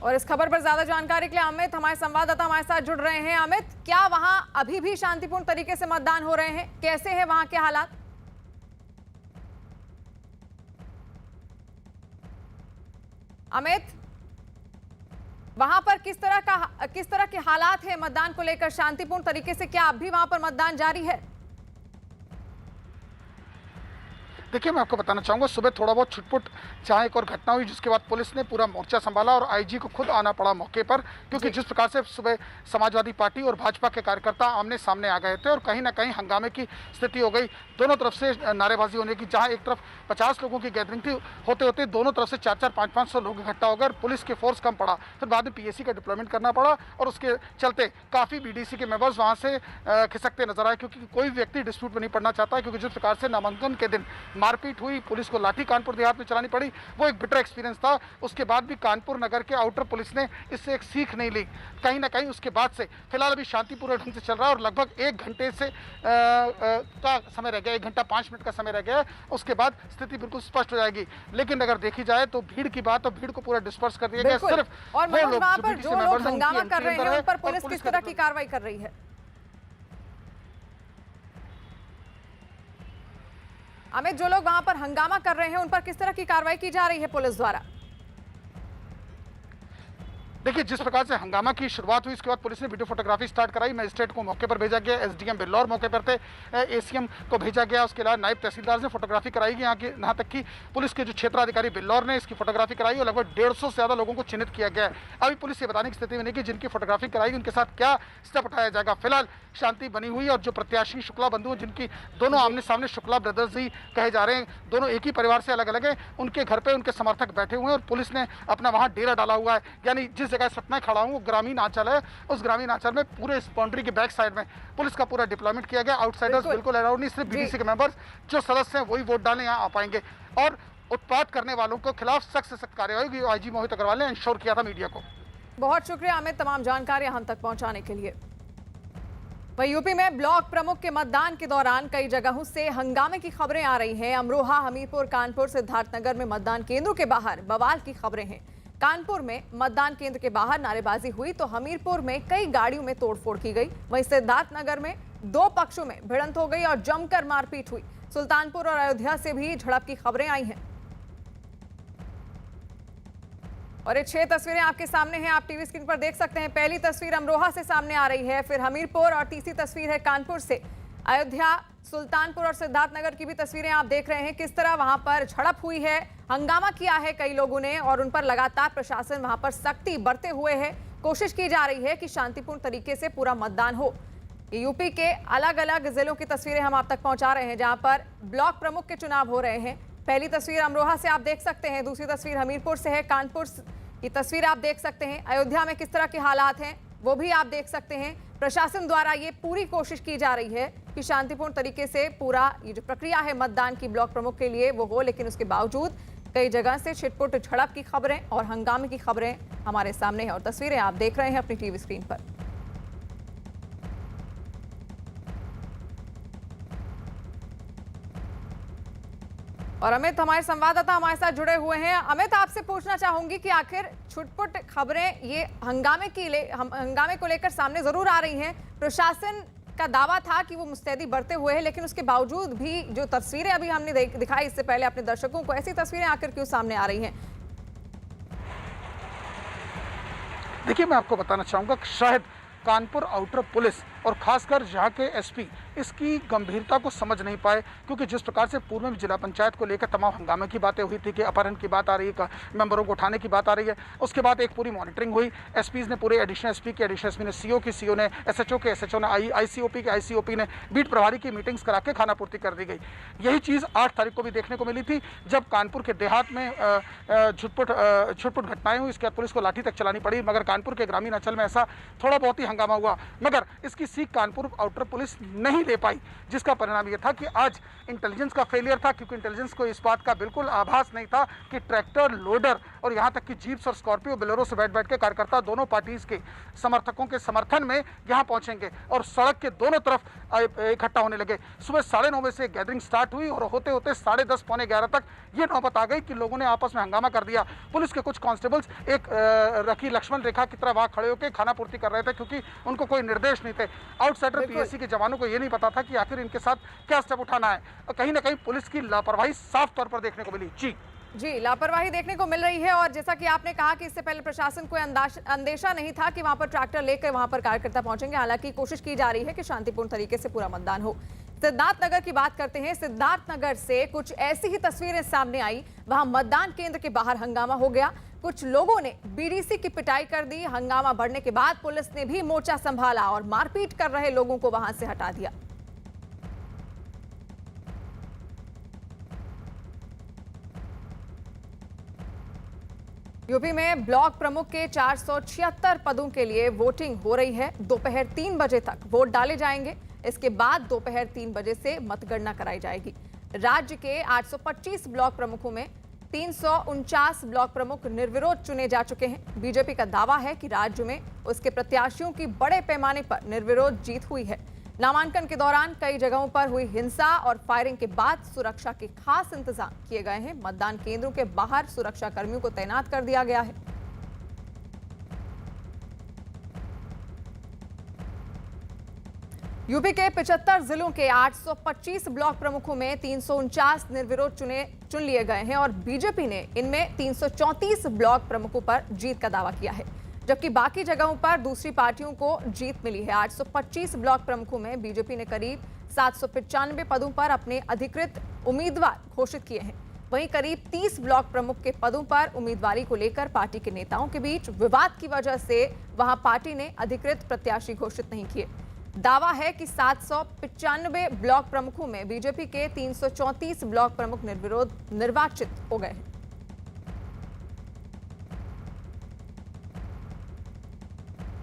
और इस खबर पर ज्यादा जानकारी के लिए अमित हमारे संवाददाता हमारे साथ जुड़ रहे हैं। अमित, क्या वहां अभी भी शांतिपूर्ण तरीके से मतदान हो रहे हैं? कैसे हैं वहां के हालात? अमित, वहां पर किस तरह के हालात है मतदान को लेकर? शांतिपूर्ण तरीके से क्या अब भी वहां पर मतदान जारी है? देखिए, मैं आपको बताना चाहूँगा, सुबह थोड़ा बहुत छुटपुट जहाँ एक और घटना हुई, जिसके बाद पुलिस ने पूरा मोर्चा संभाला और आईजी को खुद आना पड़ा मौके पर, क्योंकि जिस प्रकार से सुबह समाजवादी पार्टी और भाजपा के कार्यकर्ता आमने सामने आ गए थे और कहीं ना कहीं हंगामे की स्थिति हो गई। दोनों तरफ से नारेबाजी होने की, जहाँ एक तरफ 50 लोगों की गैदरिंग थी, होते होते दोनों तरफ से 400 500 लोग इकट्ठा हो गए। पुलिस की फोर्स कम पड़ा, फिर बाद में पीएसी का डिप्लॉयमेंट करना पड़ा और उसके चलते काफ़ी बीडीसी के मेंबर्स वहाँ से खिसकते नजर आए, क्योंकि कोई व्यक्ति डिस्प्यूट में नहीं पड़ना चाहता है। क्योंकि जिस प्रकार से नामांकन के दिन मारपीट हुई, पुलिस को लाठी कानपुर देहात में चलानी पड़ी, वो एक बिटर एक्सपीरियंस था। उसके बाद भी कानपुर नगर के आउटर पुलिस ने इससे एक सीख नहीं ली। कहीं ना कहीं उसके बाद से फिलहाल अभी शांतिपूर्ण ढंग से चल रहा है और लगभग 1 घंटे से का समय रह गया, 1 घंटा 5 मिनट का समय रह गया है। उसके बाद स्थिति बिल्कुल स्पष्ट हो जाएगी। लेकिन अगर देखी जाए तो भीड़ की बात, तो भीड़ को पूरा डिस्पर्स कर दिया गया। सिर्फ और वो लोग हंगामा कर रहे हैं, उन पर पुलिस किस तरह की कार्रवाई कर रही है? अमित, जो लोग वहां पर हंगामा कर रहे हैं उन पर किस तरह की कार्रवाई की जा रही है पुलिस द्वारा? देखिए, जिस प्रकार से हंगामा की शुरुआत हुई, इसके बाद पुलिस ने वीडियो फोटोग्राफी स्टार्ट कराई। मजिस्ट्रेट को मौके पर भेजा गया, एसडीएम बिल्लौर मौके पर थे, एसीएम को भेजा गया। उसके अलावा नायब तहसीलदार से फोटोग्राफी कराई गई। यहाँ तक कि पुलिस के जो क्षेत्राधिकारी बिल्लौर ने इसकी फोटोग्राफी कराई और लगभग 150 से ज़्यादा लोगों को चिन्हित किया गया है। अभी पुलिस ये बताने की स्थिति में नहीं कि जिनकी फोटोग्राफी कराई उनके साथ क्या स्टेप उठाया जाएगा। फिलहाल शांति बनी हुई है और जो प्रत्याशी शुक्ला बंधु, जिनकी दोनों आमने सामने शुक्ला ब्रदर्स ही कहे जा रहे हैं, दोनों एक ही परिवार से अलग अलग हैं, उनके घर पे उनके समर्थक बैठे हुए हैं और पुलिस ने अपना वहाँ डेरा डाला हुआ है। यानी जिस जगह इस वक्त मैं खड़ा हूँ वो ग्रामीण आंचल है। उस ग्रामीण आंचल में पूरे इस बाउंड्री के बैक साइड में पुलिस का पूरा डिप्लॉयमेंट किया गया। आउटसाइडर्स बिल्कुल अलाउड नहीं, सिर्फ बीडीसी के मेंबर्स जो सदस्य हैं वही वोट डालने यहाँ आ पाएंगे। और उत्पात करने वालों को खिलाफ सख्त से सख्त कार्रवाई होगी। आईजी मोहित अग्रवाल ने इंश्योर किया था मीडिया को। बहुत शुक्रिया अमित, तमाम जानकारी हम तक पहुंचाने के लिए। वहीं यूपी में ब्लॉक प्रमुख के मतदान के दौरान कई जगहों से हंगामे की खबरें आ रही हैं। अमरोहा, हमीरपुर, कानपुर, सिद्धार्थनगर में मतदान केंद्रों के बाहर बवाल की खबरें हैं। कानपुर में मतदान केंद्र के बाहर नारेबाजी हुई तो हमीरपुर में कई गाड़ियों में तोड़फोड़ की गई। वहीं सिद्धार्थनगर में 2 पक्षों में भिड़ंत हो गई और जमकर मारपीट हुई। सुल्तानपुर और अयोध्या से भी झड़प की खबरें आई हैं। और ये 6 तस्वीरें आपके सामने हैं, आप टीवी स्क्रीन पर देख सकते हैं। पहली तस्वीर अमरोहा से सामने आ रही है, फिर हमीरपुर और तीसरी तस्वीर है कानपुर से। अयोध्या, सुल्तानपुर और सिद्धार्थनगर की भी तस्वीरें आप देख रहे हैं, किस तरह वहां पर झड़प हुई है, हंगामा किया है कई लोगों ने और उन पर लगातार प्रशासन वहां पर सख्ती बरते हुए है। कोशिश की जा रही है कि शांतिपूर्ण तरीके से पूरा मतदान हो। यूपी के अलग अलग जिलों की तस्वीरें हम आप तक पहुंचा रहे हैं, जहां पर ब्लॉक प्रमुख के चुनाव हो रहे हैं। पहली तस्वीर अमरोहा से आप देख सकते हैं, दूसरी तस्वीर हमीरपुर से है, कानपुर की तस्वीर आप देख सकते हैं। अयोध्या में किस तरह के हालात हैं वो भी आप देख सकते हैं। प्रशासन द्वारा ये पूरी कोशिश की जा रही है कि शांतिपूर्ण तरीके से पूरा ये जो प्रक्रिया है मतदान की ब्लॉक प्रमुख के लिए वो हो, लेकिन उसके बावजूद कई जगह से छिटपुट झड़प की खबरें और हंगामे की खबरें हमारे सामने हैं और तस्वीरें आप देख रहे हैं अपनी टीवी स्क्रीन पर। और अमित, हमारे संवाददाता हमारे साथ जुड़े हुए हैं। अमित, आपसे पूछना चाहूंगी कि आखिर छुटपुट खबरें ये हंगामे को लेकर सामने जरूर आ रही हैं। प्रशासन का दावा था कि वो मुस्तैदी बरते हुए है, लेकिन उसके बावजूद भी जो तस्वीरें अभी हमने दिखाई इससे पहले अपने दर्शकों को, ऐसी तस्वीरें आखिर क्यों सामने आ रही हैं? देखिए, मैं आपको बताना चाहूँगा कि शायद कानपुर आउटर पुलिस और खासकर यहाँ के एसपी इसकी गंभीरता को समझ नहीं पाए, क्योंकि जिस प्रकार से पूर्व में जिला पंचायत को लेकर तमाम हंगामे की बातें हुई थी कि अपहरण की बात आ रही है, मेंबरों को उठाने की बात आ रही है। उसके बाद एक पूरी मॉनिटरिंग हुई। एसपीज ने पूरे एडिशनल एसपी के एडिशनल एसपी ने, सीओ की सीओ ने, एसएचओ के एसएचओ ने, आईसीओपी के आईसीओपी ने, बीट प्रभारी की मीटिंग्स करा के खानापूर्ति कर दी गई। यही चीज़ 8 तारीख को भी देखने को मिली थी, जब कानपुर के देहात में छुटपुट घटनाएं हुई। इसके बाद पुलिस को लाठी तक चलानी पड़ी, मगर कानपुर के ग्रामीण अंचल में ऐसा थोड़ा बहुत ही हंगामा हुआ, मगर इसकी सीख कानपुर आउटर पुलिस नहीं ले पाई, जिसका परिणाम यह था कि आज इंटेलिजेंस का फेलियर था, क्योंकि इंटेलिजेंस को इस बात का बिल्कुल आभास नहीं था कि ट्रैक्टर लोडर और यहाँ तक कि जीप्स और स्कॉर्पियो बोलेरो से बैठ के कार्यकर्ता दोनों पार्टीज के समर्थकों के समर्थन में यहाँ पहुंचेंगे और सड़क के दोनों तरफ इकट्ठा होने लगे। सुबह 9:30 बजे से गैदरिंग स्टार्ट हुई और होते होते 10:30 पौने 11 तक ये नौबत आ गई कि लोगों ने आपस में हंगामा कर दिया। पुलिस के कुछ कांस्टेबल्स एक रखी लक्ष्मण रेखा की तरह वहां खड़े होकर खाना पूर्ति कर रहे थे, क्योंकि उनको कोई निर्देश नहीं थे। आउटसाइडर पीएससी के जवानों को ये नहीं पता था कि आखिर इनके साथ क्या स्टेप उठाना है। और कहीं ना कहीं पुलिस की लापरवाही साफ तौर पर देखने को मिली। जी, लापरवाही देखने को मिल रही है। और जैसा कि आपने कहा कि इससे पहले प्रशासन को अंदेशा नहीं था कि वहां पर ट्रैक्टर लेकर वहां पर कार्यकर्ता पहुंचेंगे। हालांकि कोशिश की जा रही है कि शांतिपूर्ण तरीके से पूरा मतदान हो। सिद्धार्थनगर की बात करते हैं। सिद्धार्थनगर से कुछ ऐसी ही तस्वीरें सामने आई। वहां मतदान केंद्र के बाहर हंगामा हो गया। कुछ लोगों ने बीडीसी की पिटाई कर दी। हंगामा बढ़ने के बाद पुलिस ने भी मोर्चा संभाला और मारपीट कर रहे लोगों को वहां से हटा दिया। यूपी में ब्लॉक प्रमुख के 476 पदों के लिए वोटिंग हो रही है। दोपहर 3 बजे तक वोट डाले जाएंगे। इसके बाद दोपहर 3 बजे से मतगणना कराई जाएगी। राज्य के 825 ब्लॉक प्रमुखों में 349 ब्लॉक प्रमुख निर्विरोध चुने जा चुके हैं। बीजेपी का दावा है कि राज्य में उसके प्रत्याशियों की बड़े पैमाने पर निर्विरोध जीत हुई है। नामांकन के दौरान कई जगहों पर हुई हिंसा और फायरिंग के बाद सुरक्षा के खास इंतजाम किए गए हैं। मतदान केंद्रों के बाहर सुरक्षा कर्मियों को तैनात कर दिया गया है। यूपी के 75 जिलों के 825 ब्लॉक प्रमुखों में 349 निर्विरोध चुन लिए गए हैं और बीजेपी ने इनमें 334 ब्लॉक प्रमुखों पर जीत का दावा किया है, जबकि बाकी जगहों पर दूसरी पार्टियों को जीत मिली है। 825 ब्लॉक प्रमुखों में बीजेपी ने करीब 795 पदों पर अपने अधिकृत उम्मीदवार घोषित किए हैं। वहीं करीब 30 ब्लॉक प्रमुख के पदों पर उम्मीदवारी को लेकर पार्टी के नेताओं के बीच विवाद की वजह से वहां पार्टी ने अधिकृत प्रत्याशी घोषित नहीं किए। दावा है कि 795 ब्लॉक प्रमुखों में बीजेपी के 334 ब्लॉक प्रमुख निर्विरोध निर्वाचित हो गए हैं।